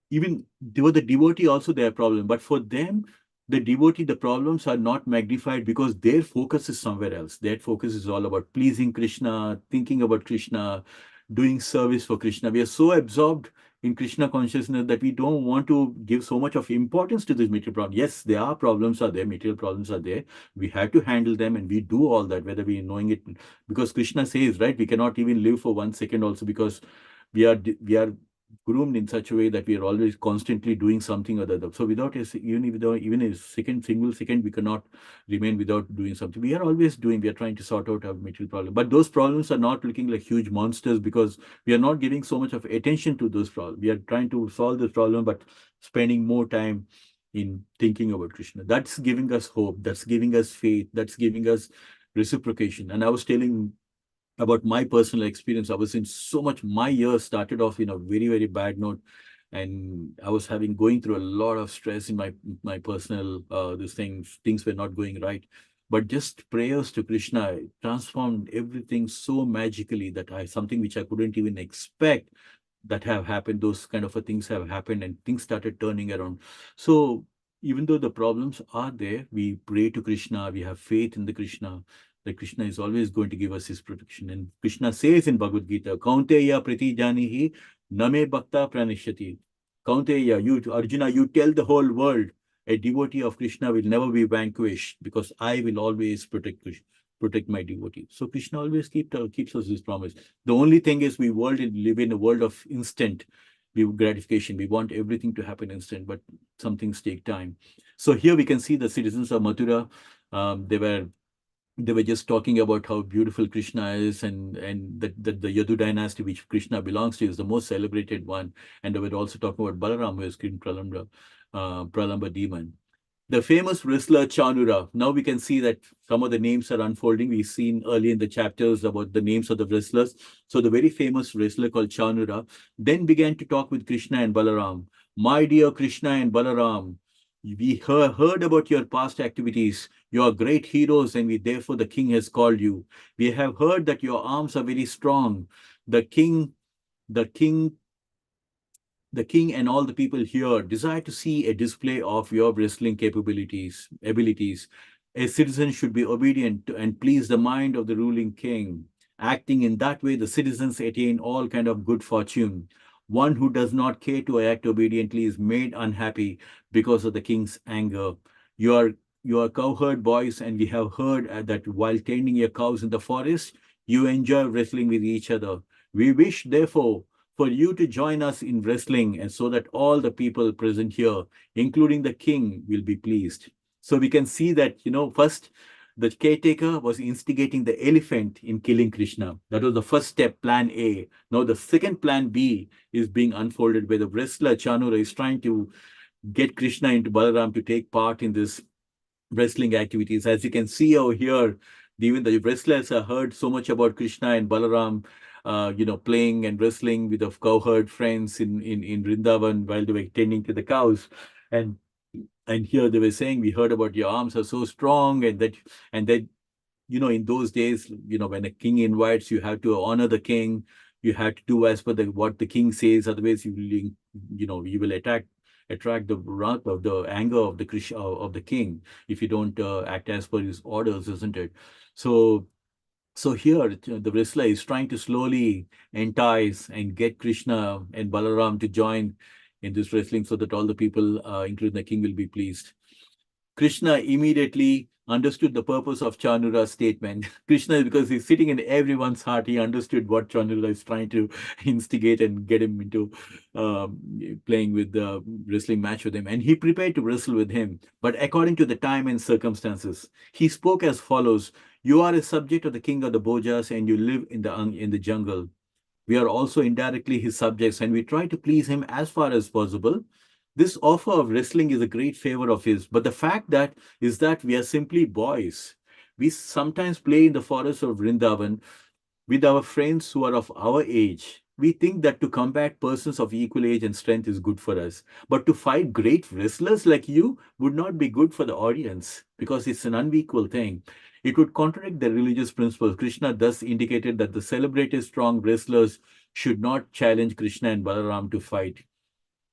even for the devotee also their problem. But for them, the devotee, the problems are not magnified because their focus is somewhere else. Their focus is all about pleasing Krishna, thinking about Krishna, doing service for Krishna. We are so absorbed in Krishna consciousness that we don't want to give so much of importance to this material problem. Yes, there are problems are there, material problems are there. We have to handle them, and we do all that, whether we knowing it, because Krishna says, right, we cannot even live for 1 second also, because we are groomed in such a way that we are always constantly doing something or the other. So even a single second, we cannot remain without doing something. We are always doing, we are trying to sort out our material problem. But those problems are not looking like huge monsters because we are not giving so much of attention to those problems. We are trying to solve this problem, but spending more time in thinking about Krishna. That's giving us hope. That's giving us faith. That's giving us reciprocation. And I was telling about my personal experience. I was in so much, my year started off in a very, very bad note. And I was going through a lot of stress in my personal, these things were not going right. But just prayers to Krishna transformed everything so magically that something which I couldn't even expect that have happened, those kind of things have happened, and things started turning around. So even though the problems are there, we pray to Krishna, we have faith in the Krishna, that Krishna is always going to give us his protection. And Krishna says in Bhagavad Gita, Kaunteya priti janihi Name Bhakta Pranishati. Kaunteya, you, Arjuna, you tell the whole world, a devotee of Krishna will never be vanquished because I will always protect my devotee. So Krishna always keeps us his promise. The only thing is we live in a world of instant gratification. We want everything to happen instant, but some things take time. So here we can see the citizens of Mathura. They were just talking about how beautiful Krishna is, and that the Yadu dynasty, which Krishna belongs to, is the most celebrated one. And they were also talking about Balaram, who is King Pralamba demon. The famous wrestler Chanura. Now we can see that some of the names are unfolding. We've seen early in the chapters about the names of the wrestlers. So the very famous wrestler called Chanura then began to talk with Krishna and Balaram. My dear Krishna and Balaram, we heard about your past activities. You are great heroes, and therefore the king has called you. We have heard that your arms are very strong. The king, the king the king and all the people here desire to see a display of your wrestling abilities. A citizen should be obedient to and please the mind of the ruling king. Acting in that way, the citizens attain all kind of good fortune. One who does not care to act obediently is made unhappy because of the king's anger. You are you are cowherd boys, and we have heard that while tending your cows in the forest, you enjoy wrestling with each other. We wish, therefore, for you to join us in wrestling, and so that all the people present here, including the king, will be pleased. So we can see that, first the caretaker was instigating the elephant in killing Krishna. That was the first step, plan A. Now the second plan B is being unfolded, where the wrestler Chanura is trying to get Krishna into Balaram to take part in this wrestling activities. As you can see over here, even the wrestlers have heard so much about Krishna and Balaram, playing and wrestling with the cowherd friends in Vrindavan while they were tending to the cows. And and here they were saying, we heard about your arms are so strong, and that in those days, when a king invites, you have to honor the king. You have to do as per what the king says. Otherwise, you will attract the wrath of the anger of the king if you don't act as per his orders, isn't it? So here the wrestler is trying to slowly entice and get Krishna and Balaram to join in this wrestling, so that all the people, including the king, will be pleased. Krishna immediately understood the purpose of Chanura's statement. Krishna, because he's sitting in everyone's heart, he understood what Chanura is trying to instigate and get him into playing with the wrestling match with him. And he prepared to wrestle with him, but according to the time and circumstances. He spoke as follows: You are a subject of the king of the Bojas, and you live in the jungle. We are also indirectly his subjects, and we try to please him as far as possible. This offer of wrestling is a great favor of his, but the fact that is that we are simply boys. We sometimes play in the forests of Vrindavan with our friends who are of our age. We think that to combat persons of equal age and strength is good for us. But to fight great wrestlers like you would not be good for the audience, because it's an unequal thing. It would contradict the religious principles. Krishna thus indicated that the celebrated strong wrestlers should not challenge Krishna and Balaram to fight.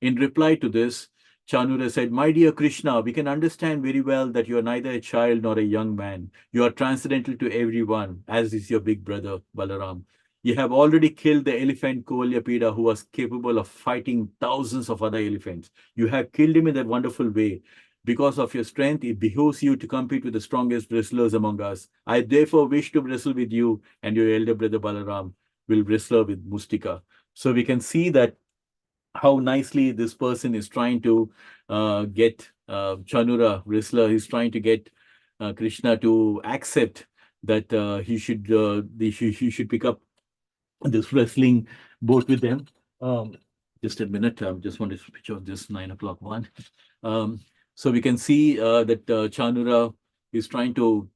In reply to this, Chanura said, My dear Krishna, we can understand very well that you are neither a child nor a young man. You are transcendental to everyone, as is your big brother, Balaram. You have already killed the elephant Kovalyapida, who was capable of fighting thousands of other elephants. You have killed him in that wonderful way. Because of your strength, it behooves you to compete with the strongest wrestlers among us. I therefore wish to wrestle with you, and your elder brother Balaram will wrestle with Mustika. So we can see that how nicely this person is trying to get Chanura wrestler. He's trying to get Krishna to accept that he should pick up this wrestling boat with them. Just a minute. I just want to switch off this 9 o'clock one. So we can see that Chanura is trying to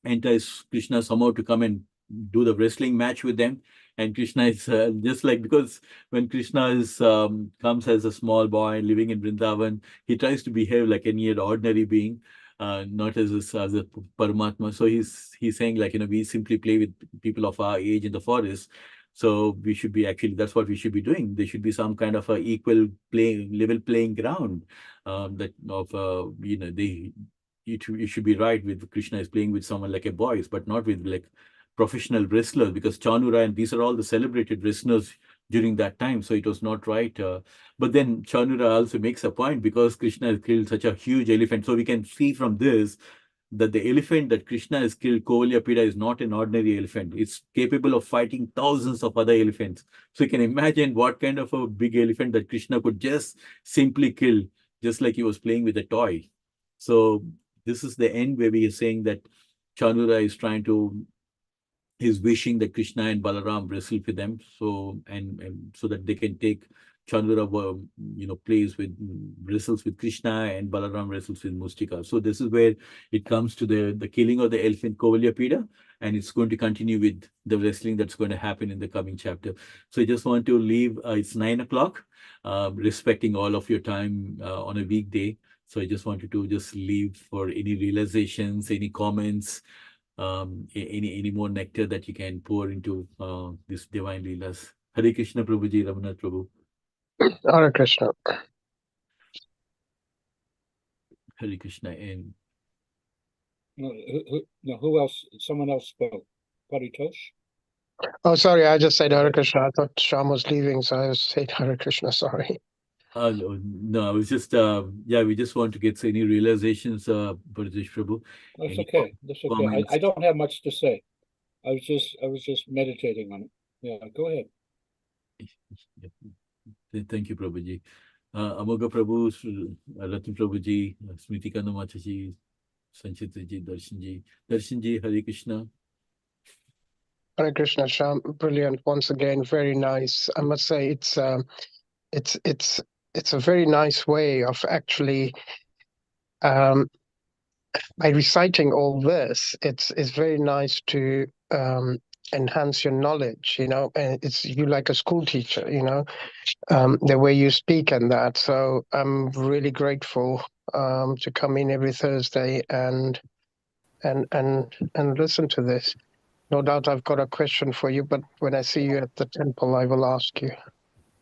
entice Krishna somehow to come and do the wrestling match with them. And Krishna is just like, because when Krishna is comes as a small boy living in Vrindavan, he tries to behave like any ordinary being, not as a Paramatma. So he's saying, like, we simply play with people of our age in the forest. So we should be actually, that's what we should be doing. There should be some kind of a level playing ground, that of you should be right with Krishna is playing with someone like a boys, but not with like professional wrestlers, because Chanura and these are all the celebrated wrestlers during that time. So it was not right. But then Chanura also makes a point because Krishna has killed such a huge elephant. So we can see from this that the elephant that Krishna has killed, Kovalyapida, is not an ordinary elephant. It's capable of fighting thousands of other elephants. So you can imagine what kind of a big elephant that Krishna could just simply kill, just like he was playing with a toy. So this is the end where we are saying that Chanura is trying to is wishing that Krishna and Balaram wrestle with them, so and so that they can take Chandra, plays with wrestles with Krishna and Balaram wrestles with Mustika. So this is where it comes to the killing of the elephant Kovalyapida, and it's going to continue with the wrestling that's going to happen in the coming chapter. So I just want to leave. It's 9 o'clock, respecting all of your time on a weekday. So I just wanted to just leave for any realizations, any comments, any more nectar that you can pour into this divine leelas. Hare Krishna Prabhuji, Ramanath Prabhu. Hare Krishna. Hare Krishna. And no, who else? Someone else spoke. Paritosh? Oh, sorry, I just said Hare Krishna. I thought Sham was leaving, so I was saying Hare Krishna. Sorry. no, I was just, we just want to get any realizations, Paritosh Prabhu. That's Any okay. That's okay. comments? I don't have much to say. I was just meditating on it. Yeah, go ahead. Thank you, Prabhuji. Amoga Prabhu, Ratan Prabhuji, Smriti Kanda Mataji, Sanchita ji, Darshan ji, Hare Krishna. Hare Krishna, Sham. Brilliant. Once again, very nice. I must say, it's a very nice way of actually, by reciting all this, it's very nice to enhance your knowledge. And it's you like a school teacher. The way you speak and that. So I'm really grateful to come in every Thursday and listen to this. No doubt I've got a question for you, but when I see you at the temple, I will ask you.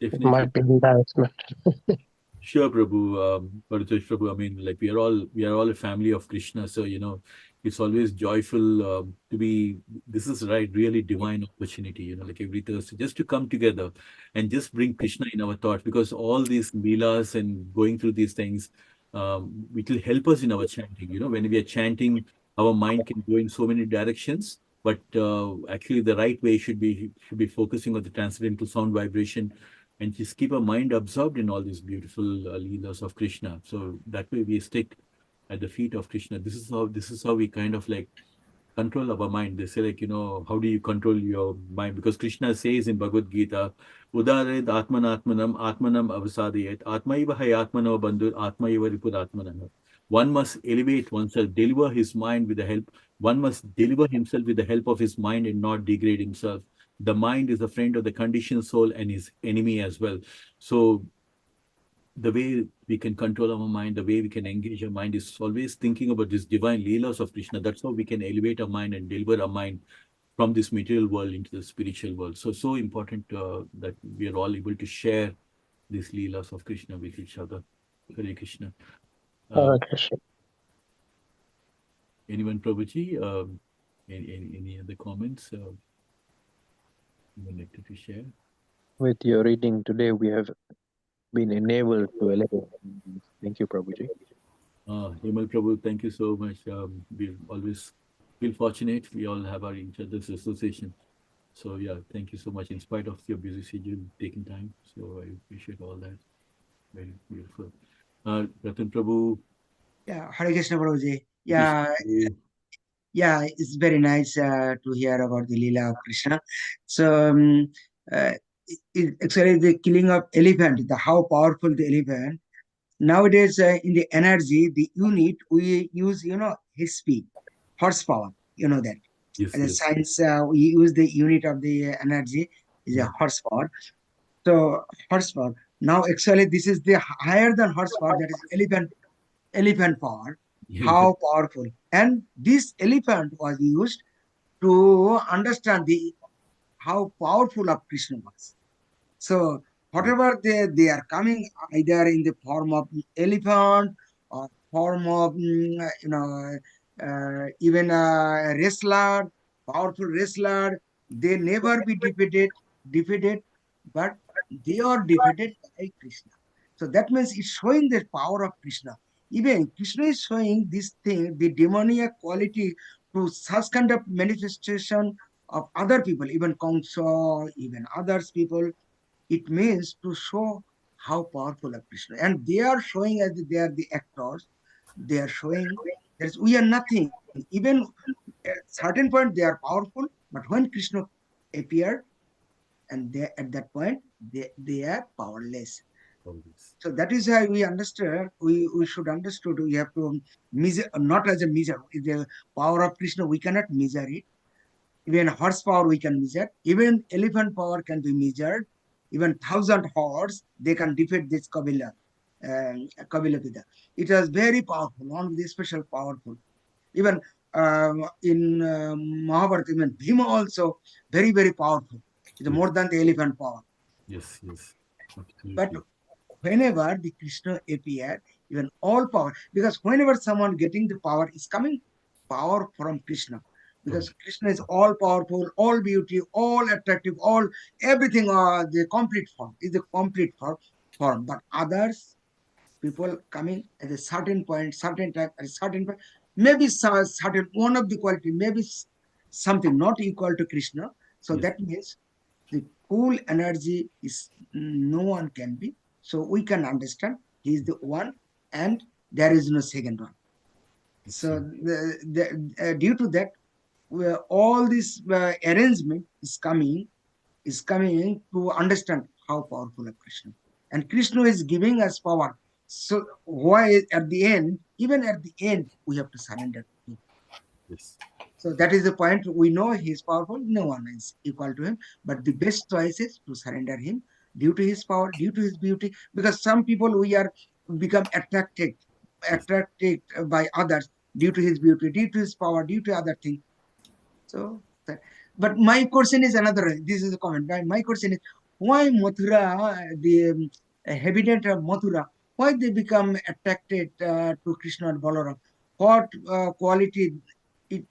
Definitely. It might be embarrassment. Sure, Prabhu. Paritosh Prabhu, I mean, like we are all a family of Krishna. So, it's always joyful to be, this is right, really divine opportunity, like every Thursday, just to come together and just bring Krishna in our thoughts, because all these leelas and going through these things, it will help us in our chanting. When we are chanting, our mind can go in so many directions, but actually the right way should be focusing on the transcendental sound vibration and just keep our mind absorbed in all these beautiful leelas of Krishna. So that way we stick at the feet of Krishna. This is how we kind of like control our mind. They say like, how do you control your mind? Because Krishna says in Bhagavad Gita, Udared Atmanatmanam Atmanam Avasadiyat Atmaiva Hai Atmano Bandhu Atmaiva Ripud Atmanam. One must elevate oneself, deliver his mind with the help. One must deliver himself with the help of his mind and not degrade himself. The mind is a friend of the conditioned soul and his enemy as well. So the way we can control our mind, the way we can engage our mind is always thinking about this divine leelas of Krishna. That's how we can elevate our mind and deliver our mind from this material world into the spiritual world. So important that we are all able to share these leelas of Krishna with each other. Hare Krishna. Hare Krishna. Anyone, Prabhuji? Any other comments you would like to share? With your reading today, we have been enabled to elevate. Thank you, Prabhuji. Himal Prabhu, thank you so much. We always feel fortunate. We all have our each other's association. So yeah, thank you so much. In spite of your busy schedule, taking time. So I appreciate all that. Very beautiful. Ratan Prabhu. Yeah, Hare Krishna Prabhuji. Krishna Prabhu. Yeah, it's very nice to hear about the Leela of Krishna. So actually the killing of elephant, how powerful the elephant. Nowadays in the energy, the unit we use, HP, horsepower. You know that. Yes, The yes. science we use the unit of the energy is a horsepower. So horsepower. Now actually this is the higher than horsepower. That is elephant power. How powerful! And this elephant was used to understand how powerful of Krishna was. So whatever they are coming either in the form of elephant or form of even a wrestler, powerful wrestler, they never be defeated but they are defeated by Krishna. So that means it's showing the power of Krishna. Even Krishna is showing this thing, the demoniac quality to such kind of manifestation of other people, even Kamsa, even others people. It means to show how powerful of Krishna. And they are showing as they are the actors, they are showing that we are nothing. Even at certain point they are powerful, but when Krishna appeared, and they at that point they are powerless. Always. So that is how we understand, we should understood we have to measure, not as a measure the power of Krishna, we cannot measure it. Even horsepower we can measure, even elephant power can be measured, even 1,000 horse they can defeat this Kabila Pida. It was very powerful, one of the special powerful. Even in Mahabharata, even Bhima also very, very powerful. It's Yes, more than the elephant power. yes, yes. But Absolutely. whenever the Krishna appear, even all power, because whenever someone getting the power is coming power from Krishna. Oh, Because Krishna is all powerful, all beauty, all attractive, all everything, the complete form is the complete form. But others, people coming at a certain point, certain time, at a certain point, maybe certain one of the quality, maybe something not equal to Krishna. So yes, that means the full energy is no one can be. So we can understand he is the one, and there is no second one. So absolutely. due to that, all this arrangement is coming to understand how powerful of Krishna. And Krishna is giving us power. So why at the end, even at the end, we have to surrender to him. Yes, So that is the point. We know he is powerful. No one is equal to him. But the best choice is to surrender him due to his power, due to his beauty. Because some people we are become yes, attracted by others due to his beauty, due to his power, due to other things. So, but my question is another. This is a comment. My question is why Mathura, the inhabitant of Mathura, why they become attracted to Krishna and Balaram? What quality? It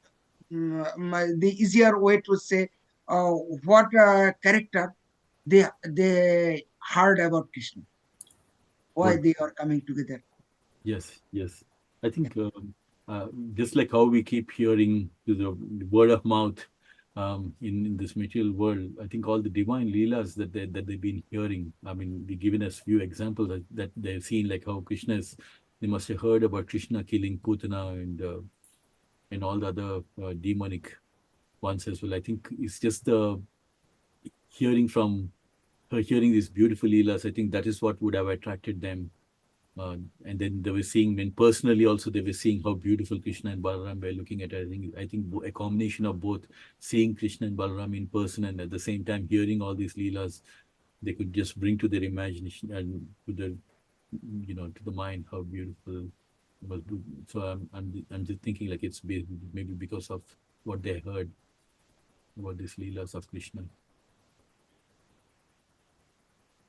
the easier way to say what character they heard about Krishna. Why what? they are coming together? Yes, yes. I Yeah. think just like how we keep hearing the word of mouth in this material world, I think all the divine leelas that they've been hearing. I mean, we given us few examples that they've seen, like how Krishna is. They must have heard about Krishna killing Putana and all the other demonic ones as well. I think it's just the hearing from her, hearing these beautiful leelas. I think that is what would have attracted them. And then they were seeing, when personally also they were seeing how beautiful Krishna and Balaram were looking at it. I think a combination of both, seeing Krishna and Balaram in person and at the same time hearing all these leelas, they could just bring to their imagination and to the, to the mind how beautiful it was. So I'm just thinking like it's maybe because of what they heard about these leelas of Krishna.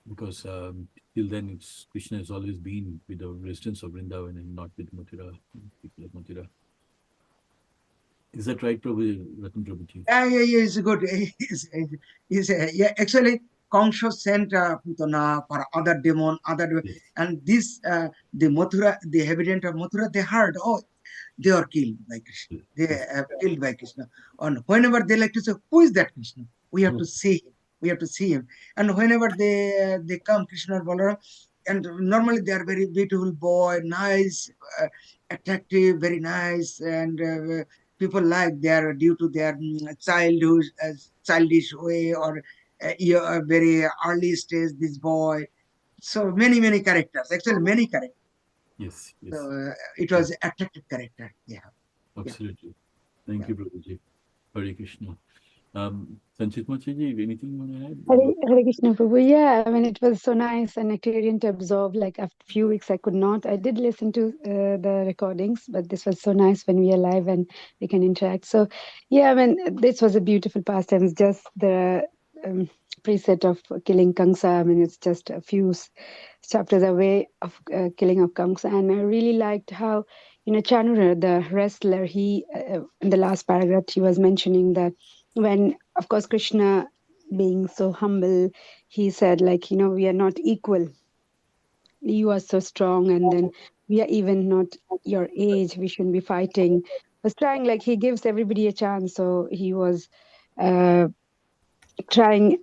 Because till then, it's Krishna has always been with the residents of Vrindavan and not with Mathura, people of Mathura. Is that right, Prabhu? Ratan Prabhuji? Yeah, it's good. Yeah, actually, Kangsha sent Putana for other demon, Yes. and this the Mathura, the inhabitant of Mathura, they heard, oh, they are killed by Krishna. They Yes. are killed by Krishna. And whenever they like to say, who is that Krishna? We have Mhm. to see him. We have to see him. And whenever they come, Krishna or Balaram, and normally they are very beautiful boy, nice, attractive, very nice, and people like they are due to their childhood, childish way, or a very early stage. This boy, so many characters. Actually, many characters. Yes. So Yes. it Yeah, was attractive character. Yeah, yeah, absolutely. Thank yeah. you, Prabhuji. Hare Krishna. Sanchit Machaji, anything you want to add Hare, about? Hare Krishna Prabhu. Yeah, I mean, it was so nice and nectarian to absorb. Like after a few weeks, I could not. I did listen to the recordings, but this was so nice when we are live and we can interact. So, yeah, I mean, this was a beautiful pastime. It's just the um, preset of killing Kamsa. I mean, it's just a few chapters away of killing of Kamsa. And I really liked how, Chanura, the wrestler, he, in the last paragraph, he was mentioning that when, of course, Krishna being so humble, he said, like, we are not equal. You are so strong, and then we are even not your age. We shouldn't be fighting. Was trying, like, he gives everybody a chance. So he was uh, trying,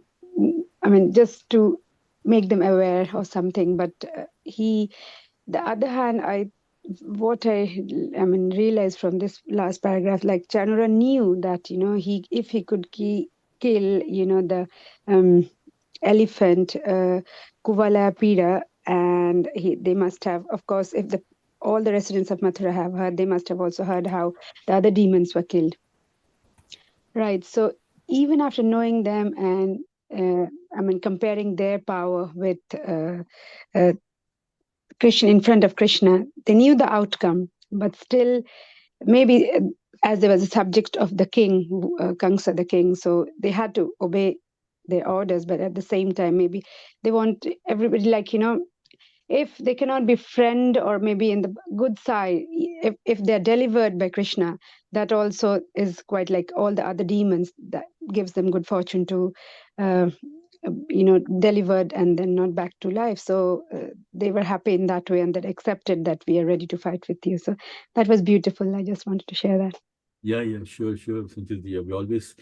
just to make them aware or something. But the other hand, what I realized from this last paragraph, like Chanura knew that, if he could kill, the elephant, Kuvala Pida, and they must have, of course, if all the residents of Mathura have heard, they must have also heard how the other demons were killed. Right. So even after knowing them and comparing their power with uh, Krishna in front of Krishna, they knew the outcome, but still, maybe as there was a subject of the king, Kamsa the king, so they had to obey their orders, but at the same time, maybe they want everybody, like, if they cannot be friend or maybe in the good side, if they're delivered by Krishna, that also is quite like all the other demons, that gives them good fortune to uh, delivered and then not back to life. So they were happy in that way, and that accepted that we are ready to fight with you. So that was beautiful. I just wanted to share that. Yeah, sure, Sanchit. Yeah, we always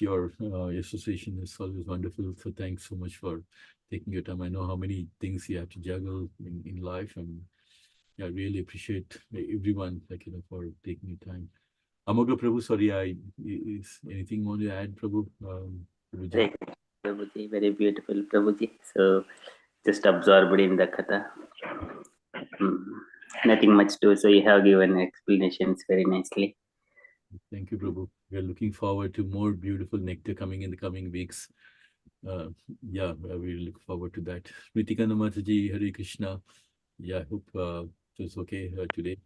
your association is always wonderful. So thanks so much for taking your time. I know how many things you have to juggle in life, and I really appreciate everyone, like, for taking your time. Amoga Prabhu, sorry, is anything more to add, Prabhu? Prabhuji? Very good, Prabhuji, very beautiful, Prabhuji. So just absorbed in the katha. Nothing much to, so you have given explanations very nicely. Thank you, Prabhu. We are looking forward to more beautiful nectar coming in the coming weeks. We look forward to that. Smritika Namataji, Hare Krishna. Yeah, I hope it was okay today.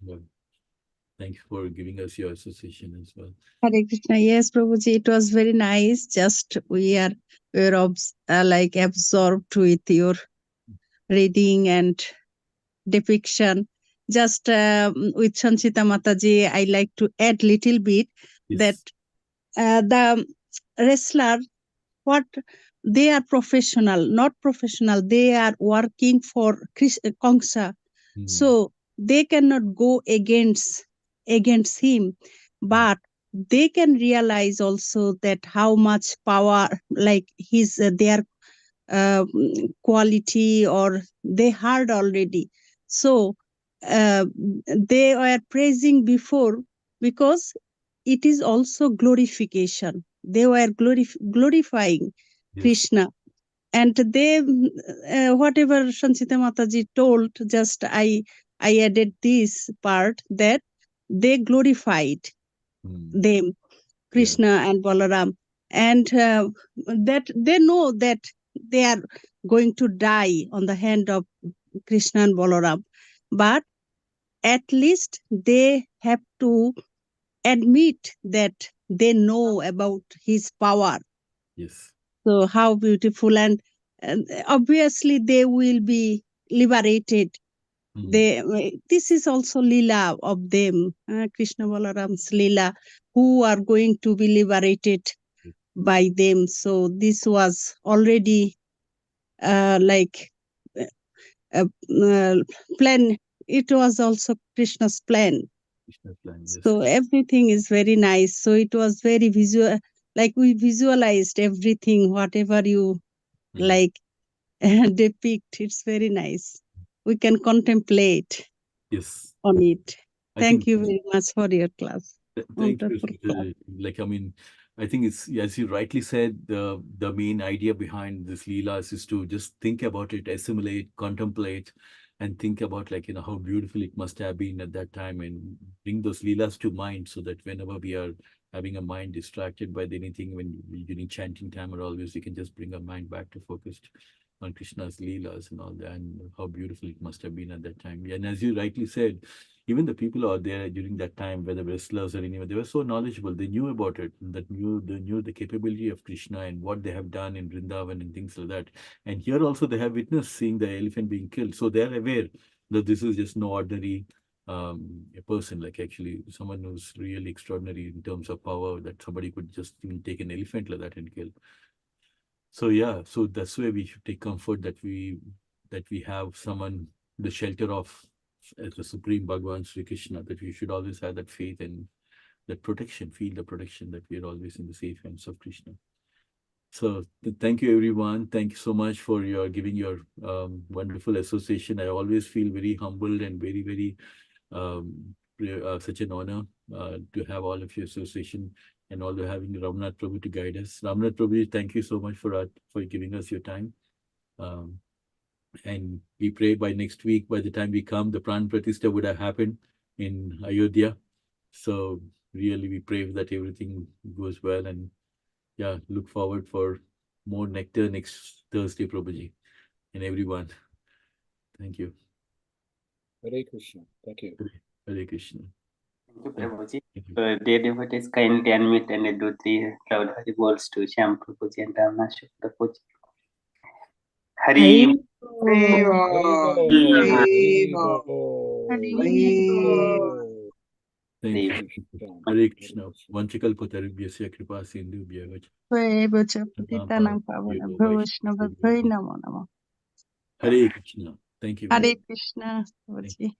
Thank you for giving us your association as well. Hare Krishna. Yes, Prabhuji, it was very nice. Just we are like absorbed with your reading and depiction. Just with Sanchita Mataji, I like to add little bit that the wrestler, what they are professional, not professional, they are working for Kongsa. So they cannot go against him, but they can realize also that how much power, like their quality, or they heard already. So they were praising before, because it is also glorification. They were glorifying Krishna. And they, whatever Sanchita Mataji told, just I added this part, that they glorified them, Krishna and Balaram, and that they know that they are going to die on the hand of Krishna and Balaram, but at least they have to admit that they know about his power. Yes. So how beautiful, and obviously they will be liberated. This is also Leela of them, Krishna Balaram's Leela, who are going to be liberated by them. So this was already like plan. It was also Krishna's plan. Yes. So everything is very nice. So it was very visual, like we visualized everything, whatever you like depict. It's very nice. We can contemplate on it. Thank you very much for your class. Thank you. Wonderful class. Like, I think it's, as you rightly said, the main idea behind this Leelas is to just think about it, assimilate, contemplate, and think about, like, how beautiful it must have been at that time, and bring those Leelas to mind, so that whenever we are having a mind distracted by anything, when during chanting time or always, we can just bring our mind back to focused on Krishna's Leelas and all that, and how beautiful it must have been at that time. And as you rightly said, even the people out there during that time, whether wrestlers or anyone, they were so knowledgeable. They knew about it, they knew the capability of Krishna and what they have done in Vrindavan and things like that. And here also they have witnessed seeing the elephant being killed. So they are aware that this is just no ordinary a person, like actually someone who's really extraordinary in terms of power, that somebody could just even take an elephant like that and kill. So yeah, so that's why we should take comfort that we have someone, the shelter of as the Supreme Bhagavan Sri Krishna, that we should always have that faith and that protection, feel the protection that we are always in the safe hands of Krishna. So thank you, everyone. Thank you so much for your giving your wonderful association. I always feel very humbled and very, very such an honor to have all of your association and also having Ramnath Prabhu to guide us. Ramnath Prabhu, thank you so much for giving us your time. And we pray by next week, by the time we come, the Pran Pratishtha would have happened in Ayodhya. So really, we pray that everything goes well, and yeah, look forward for more nectar next Thursday, Prabhuji, and everyone. Thank you. Hare Krishna. Thank you. Hare Krishna. Thank you, Prabhuji. Thank you. Dear devotees, kindly unmute and do 3 loud Hari Bols to Shyam Prabhuji and Ramnasha Prabhuji. Hari. Hare Bol, Hare Bol, Bol, Hare Bol. Thank you. Krishna. Hare Krishna. Vanchikal Pataribhyasya Kripa Sindhu Bhyavach. Hare Krishna. Hare Krishna. Thank you. Hare Krishna. Thank you.